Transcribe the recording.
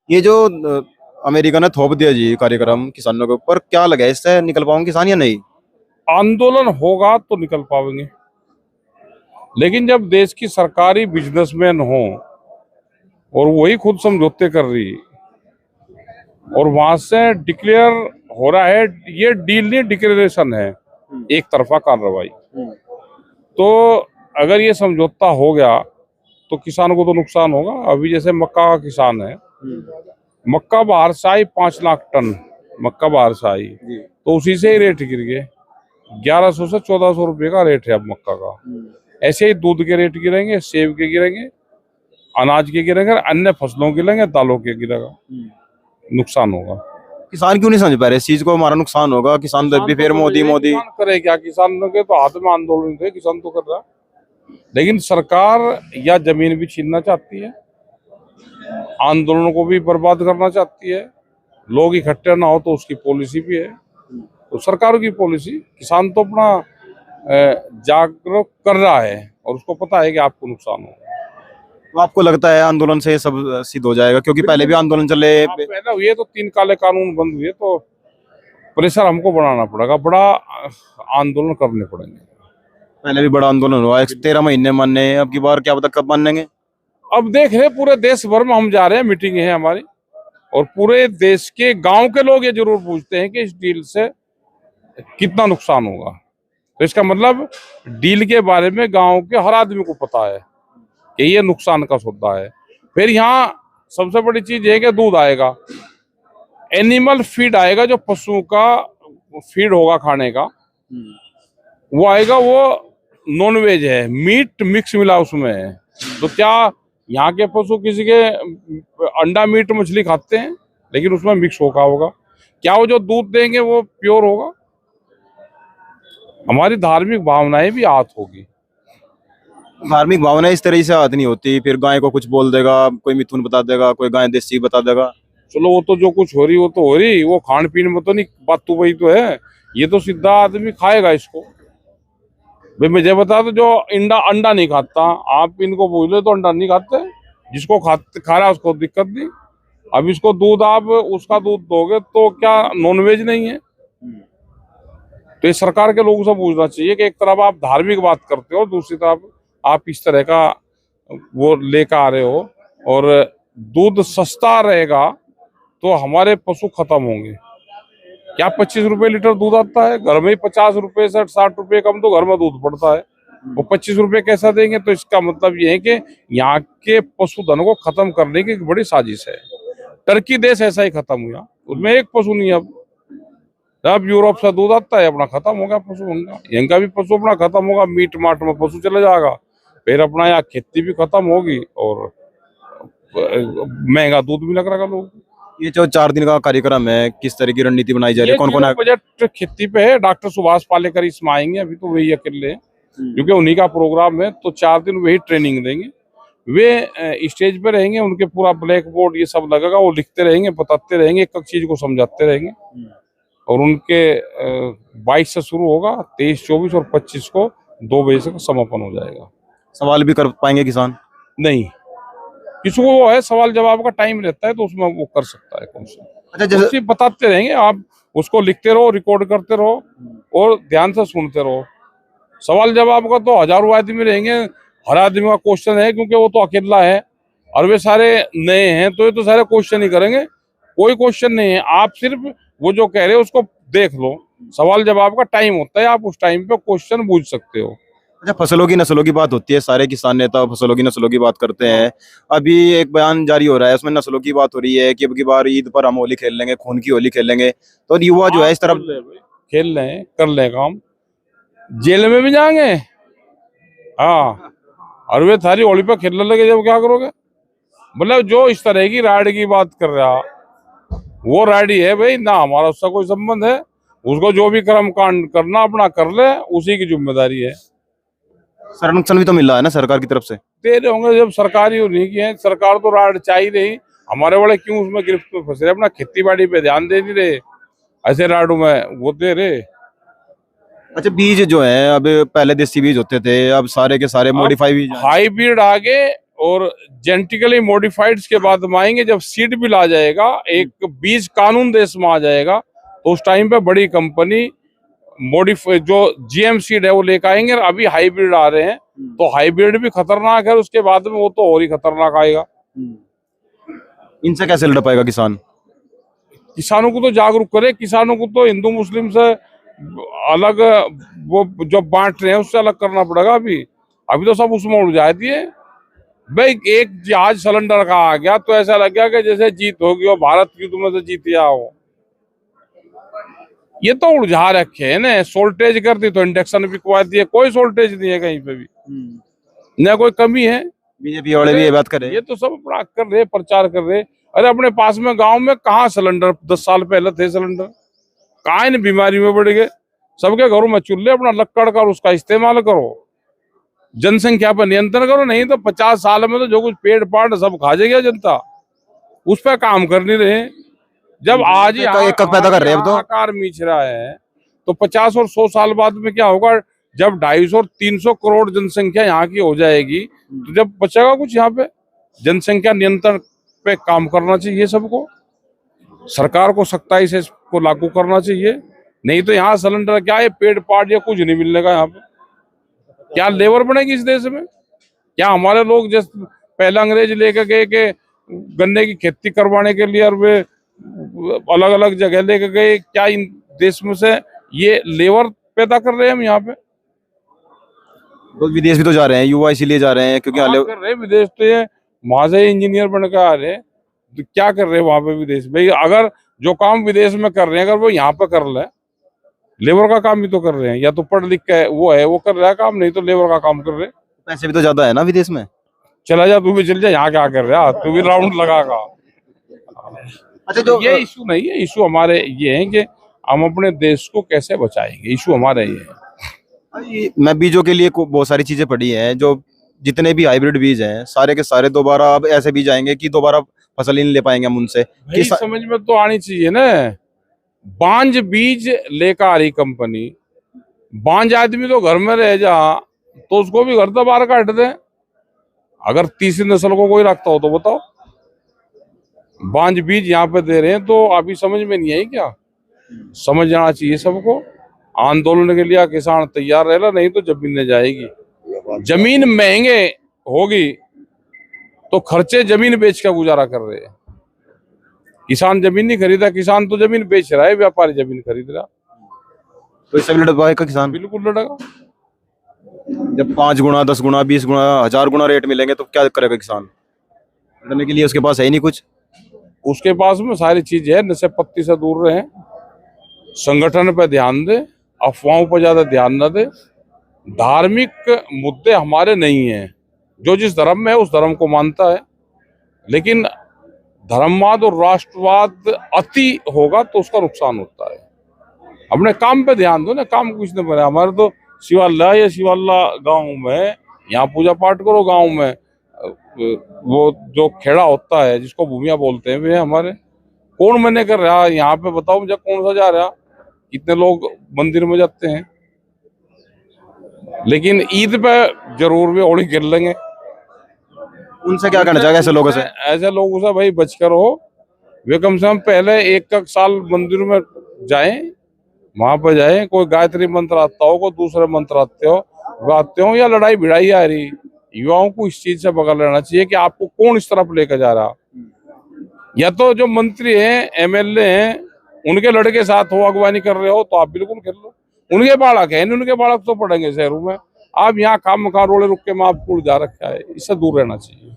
ये जो अमेरिका ने थोप दिया जी कार्यक्रम किसानों के ऊपर, क्या लगा है इससे निकल पाएंगे किसान या नहीं? आंदोलन होगा तो निकल पाएंगे, लेकिन जब देश की सरकारी बिजनेसमैन हो और वही खुद समझौते कर रही और वहां से डिक्लेयर हो रहा है, ये डील नहीं डिक्लेरेशन है, एक तरफा कार्रवाई। तो अगर ये समझौता हो गया तो किसानों को तो नुकसान होगा। अभी जैसे मक्का का किसान है, मक्का बाहर से आई 5 लाख टन मक्का बाहर से आई, तो उसी से ही रेट गिर गए। 1100 से 1400 रुपये का रेट है अब मक्का का। ऐसे ही दूध के रेट गिरेंगे, सेब के गिरेंगे, अनाज के गिरेंगे, अन्य फसलों के गिरेंगे, दालों के गिरेगा, नुकसान होगा। किसान क्यों नहीं समझ पा रहे इस चीज को? हमारा नुकसान होगा, किसान तो भी फिर मोदी मोदी। किसान करे क्या? किसानों के तो हाथ में आंदोलन थे, किसान तो कर रहा, लेकिन सरकार या जमीन भी छीनना चाहती है, आंदोलनों को भी बर्बाद करना चाहती है, लोग इकट्ठे ना हो तो उसकी पॉलिसी भी है। तो सरकार की पॉलिसी, किसान तो अपना जागरूक कर रहा है और उसको पता है कि आपको नुकसान होगा। तो आपको लगता है आंदोलन से ये सब सिद्ध हो जाएगा? क्योंकि पहले भी आंदोलन चले। पहले हुए तो 3 काले कानून बंद हुए, तो प्रेशर हमको बढ़ाना पड़ेगा, बड़ा आंदोलन करने पड़ेंगे। पहले भी बड़ा आंदोलन हुआ, 13 महीने मानने, अब की बार क्या पता कब मानेंगे। अब देख रहे पूरे देश भर में हम जा रहे हैं, मीटिंग है हमारी, और पूरे देश के गांव के लोग ये जरूर पूछते हैं कि इस डील से कितना नुकसान होगा। तो इसका मतलब डील के बारे में गांव के हर आदमी को पता है कि ये नुकसान का सौदा है। फिर यहाँ सबसे बड़ी चीज है कि दूध आएगा, एनिमल फीड आएगा, जो पशुओं का फीड होगा खाने का, वो आएगा। वो नॉन वेज है, मीट मिक्स मिला उसमें है। तो क्या यहाँ के पशु किसी के अंडा मीट मछली खाते हैं, लेकिन उसमें मिक्स होगा? क्या वो जो दूध देंगे वो प्योर होगा? हमारी धार्मिक भावनाएं भी आहत होगी। धार्मिक भावना इस तरह से हाथ नहीं होती, फिर गाय को कुछ बोल देगा, कोई मिथुन बता देगा, कोई गाय देसी बता देगा। चलो वो तो जो कुछ हो रही वो तो हो रही, वो खान पीन में तो नहीं, बात तो वही तो है। ये तो सीधा आदमी खाएगा इसको। भाई मुझे बता दो, जो अंडा नहीं खाता, आप इनको पूछ लो तो अंडा नहीं खाते, जिसको खा रहा है उसको दिक्कत नहीं। अब इसको दूध, आप उसका दूध दोगे तो क्या नॉनवेज नहीं है? तो ये सरकार के लोगों से पूछना चाहिए कि एक तरफ आप धार्मिक बात करते हो, दूसरी तरफ आप इस तरह का वो लेकर आ रहे हो, और दूध सस्ता रहेगा तो हमारे पशु खत्म होंगे। क्या 25 रुपए लीटर दूध आता है? घर में ही 50 रुपए से 60 रुपए कम तो घर में दूध पड़ता है, वो 25 रुपए कैसा देंगे? तो इसका मतलब ये है कि यहाँ के पशुधन को खत्म करने की एक बड़ी साजिश है। टर्की देश ऐसा ही खत्म हुआ, उसमें एक पशु नहीं। अब यूरोप से दूध आता है, अपना खत्म हो गया पशु उनका, इनका भी पशु अपना खत्म होगा, मीट माट में पशु चले जाएगा, फिर अपना यहाँ खेती भी खत्म होगी और महंगा दूध भी लग रहा लोग। ये जो 4 दिन का कार्यक्रम है, किस तरह की रणनीति बनाई जा रही है? कौन कौन बजट खेती पे है? डॉक्टर सुभाष पालेकर इसमें आएंगे, अभी तो वही अकेले हैं, क्योंकि उन्हीं का प्रोग्राम है। तो 4 दिन वही ट्रेनिंग देंगे, वे स्टेज पे रहेंगे, उनके पूरा ब्लैक बोर्ड ये सब लगेगा, वो लिखते रहेंगे, बताते रहेंगे, एक एक चीज को समझाते रहेंगे। और उनके 22 से शुरू होगा, 23, 24 और 25 को 2 बजे से समापन हो जाएगा। सवाल भी कर पाएंगे किसान? नहीं, किसी को वो है सवाल जवाब का टाइम रहता है, तो उसमें वो कर सकता है क्वेश्चन। अच्छा, जैसे बताते रहेंगे, आप उसको लिखते रहो, रिकॉर्ड करते रहो और ध्यान से सुनते रहो। सवाल जवाब का तो हजारों आदमी रहेंगे, हर आदमी का क्वेश्चन है, क्योंकि वो तो अकेला है और वे सारे नए हैं, तो ये तो सारे क्वेश्चन ही करेंगे। कोई क्वेश्चन नहीं है, आप सिर्फ वो जो कह रहे हो उसको देख लो। सवाल जवाब का टाइम होता है, आप उस टाइम पे क्वेश्चन पूछ सकते हो। अच्छा, फसलों की नस्लों की बात होती है, सारे किसान नेता फसलों की नस्लों की बात करते हैं। अभी एक बयान जारी हो रहा है, उसमें नस्लों की बात हो रही है कि अब की बार ईद पर हम होली खेल लेंगे, खून की होली खेल लेंगे। तो युवा जो है इस तरफ खेल लें, कर ले काम, जेल में भी जाएंगे। हाँ, और वे थारी होली पे खेलने लगे जब क्या करोगे? मतलब जो इस तरह की राइड की बात कर रहा, वो राइडी है भाई, ना हमारा उसका कोई संबंध है। उसको जो भी कर्म कांड करना अपना कर ले, उसी की जिम्मेदारी है। संरक्षण भी तो मिल रहा है ना सरकार की तरफ से? दे रहे होंगे, जब सरकारी उन्हीं की है, सरकार तो राइड चाहिए रही। हमारे वाले क्यों उसमें गिरफ्त में फंसे रहे? अपना खेती बाड़ी पे ध्यान दे नहीं रहे, ऐसे राइडों में वो दे रहे। अच्छा, बीज जो है, अब पहले देसी बीज होते थे, अब सारे के सारे मॉडिफाई बीज हाईब्रिड आगे, और जेनेटिकली मॉडिफाइड के बाद में आएंगे। जब सीड बिल आ जाएगा, एक बीज कानून देश में आ जाएगा, तो उस टाइम पे बड़ी कंपनी मॉडिफाई जो जीएम सीड है वो लेकर आएंगे। और अभी हाइब्रिड आ रहे हैं, तो हाइब्रिड भी खतरनाक है, उसके बाद में वो तो और ही खतरनाक आएगा। इनसे कैसे लड़ पाएगा किसान? किसानों को तो जागरूक करे, किसानों को तो हिंदू मुस्लिम से अलग, वो जो बांट रहे हैं उससे अलग करना पड़ेगा। अभी तो सब उसमें उलझा दिए भाई। एक जहाज सिलेंडर का आ गया तो ऐसा लग गया कि जैसे जीत होगी और भारत युद्ध में से जीत गया हो। ये तो उलझा रखे है ना। शॉर्टेज कर दी तो इंडक्शन बिकवा दिए, कोई शॉर्टेज नहीं है कहीं पे भी, न कोई कमी है। बीजेपी वाले भी ये बात कर रहे ये तो सब अपना कर रहे, प्रचार कर रहे। अरे अपने पास में गांव में कहाँ सिलेंडर 10 साल पहले थे सिलेंडर, कहाँ इन बीमारी में बढ़ गए। सबके घरों में चूल्हे, अपना लक्कड़ का उसका इस्तेमाल करो, जनसंख्या पर नियंत्रण करो। नहीं तो 50 साल में तो जो कुछ पेड़ पाड़ सब खा जाएगा जनता, उस पर काम कर नहीं रहे। जब आज ही एक पैदा कर रहे हैं अब तो। आकार मीच रहा है, तो 50 और 100 साल बाद में क्या होगा? जब 250 और 300 करोड़ जनसंख्या यहाँ की हो जाएगी, तो जब बचेगा कुछ यहाँ पे? जनसंख्या नियंत्रण पे काम करना चाहिए सबको, सरकार को सख्ताई से इसको लागू करना चाहिए। नहीं तो यहाँ सिलेंडर क्या है, पेड़ पाड़ या कुछ नहीं मिलने का यहाँ पे। क्या लेबर बनेगी इस देश में? क्या हमारे लोग जैसे पहले अंग्रेज लेके गए कि गन्ने की खेती करवाने के लिए, और वे अलग अलग जगह लेके गए, क्या इन देश में से ये लेबर पैदा कर रहे हैं हम यहाँ पे? तो विदेश भी तो जा रहे हैं युवा, इसीलिए जा रहे हैं क्योंकि कर रहे हैं विदेश, तो ये वहां से इंजीनियर बनकर आ रहे हैं। तो क्या कर रहे हैं वहां पे विदेश भाई? अगर जो काम विदेश में कर रहे हैं अगर वो यहाँ पे कर ले, लेबर का काम भी तो कर रहे हैं। या तो पढ़ लिख के वो है वो कर रहा है काम, नहीं तो लेबर का काम कर रहे हैं। पैसे भी तो ज्यादा है ना विदेश में। चला जा, तू भी चल जा, यहाँ क्या कर रहा है? तू भी राउंड लगागा। अच्छा, जो ये इशू नहीं है, इशू हमारे ये है कि हम अपने देश को कैसे बचाएंगे, इशू हमारा ये है। मैं बीजों के लिए बहुत सारी चीजें पढ़ी हैं। जो जितने भी हाइब्रिड बीज हैं सारे के सारे दोबारा अब ऐसे बीज आएंगे कि दोबारा फसल ही नहीं ले पाएंगे हम उनसे। भाई समझ में तो आनी चाहिए ना। बांझ बीज लेकर आ रही कंपनी, बांझ आदमी तो घर में रह जा, तो उसको भी घर से बाहर काट दे। अगर तीसरी नस्ल को कोई रखता हो तो बताओ। बांझ बीज यहाँ पे दे रहे हैं, तो अभी समझ में नहीं आई क्या? समझ जाना चाहिए सबको। आंदोलन के लिए किसान तैयार रहेगा, नहीं तो जमीन नहीं जाएगी। जमीन महंगे होगी तो खर्चे जमीन बेच कर गुजारा कर रहे हैं। किसान जमीन नहीं खरीदा, किसान तो जमीन बेच रहा है, व्यापारी जमीन खरीद रहा। तो इससे भी लड़ पाएगा किसान? बिल्कुल लड़ेगा। जब 5 गुना 10 गुना 20 गुना 1000 गुना रेट मिलेंगे तो क्या करेगा किसान? लड़ने के लिए उसके पास है ही नहीं कुछ। उसके पास में सारी चीज है। नशे पत्ती से दूर रहे, संगठन पे ध्यान दे, अफवाहों पर ज्यादा ध्यान न दे। धार्मिक मुद्दे हमारे नहीं हैं। जो जिस धर्म में है उस धर्म को मानता है, लेकिन धर्मवाद और राष्ट्रवाद अति होगा तो उसका नुकसान होता है। अपने काम पे ध्यान दो ना, काम कुछ नहीं बना। हमारे तो शिवाला या शिवाला गांव में, यहाँ पूजा पाठ करो। गांव में वो जो खेड़ा होता है जिसको भूमिया बोलते हैं, वे हमारे कौन मने कर रहा है यहाँ पे? बताओ मुझे, कौन सा जा रहा? कितने लोग मंदिर में जाते हैं, लेकिन ईद पे जरूर भी होली खेल लेंगे। उनसे क्या कहना चाहिए ऐसे लोगों से? ऐसे लोगों से भाई बचकर हो। वे कम से कम पहले एक साल मंदिर में जाएं, वहां पर जाएं। कोई गायत्री मंत्र आता हो, कोई दूसरे मंत्र आते हो, या लड़ाई भिड़ाई आ रही, युवाओं को इस चीज से पकड़ लेना चाहिए कि आपको कौन इस तरफ लेकर जा रहा। या तो जो मंत्री हैं, एमएलए हैं, उनके लड़के साथ हो, अगवानी कर रहे हो, तो आप बिल्कुल खेल लो। उनके बालक है, उनके बालक तो पढ़ेंगे शहरों में। आप यहाँ काम मकान रोड़े रुक के में आपको जा रखा है, इससे दूर रहना चाहिए।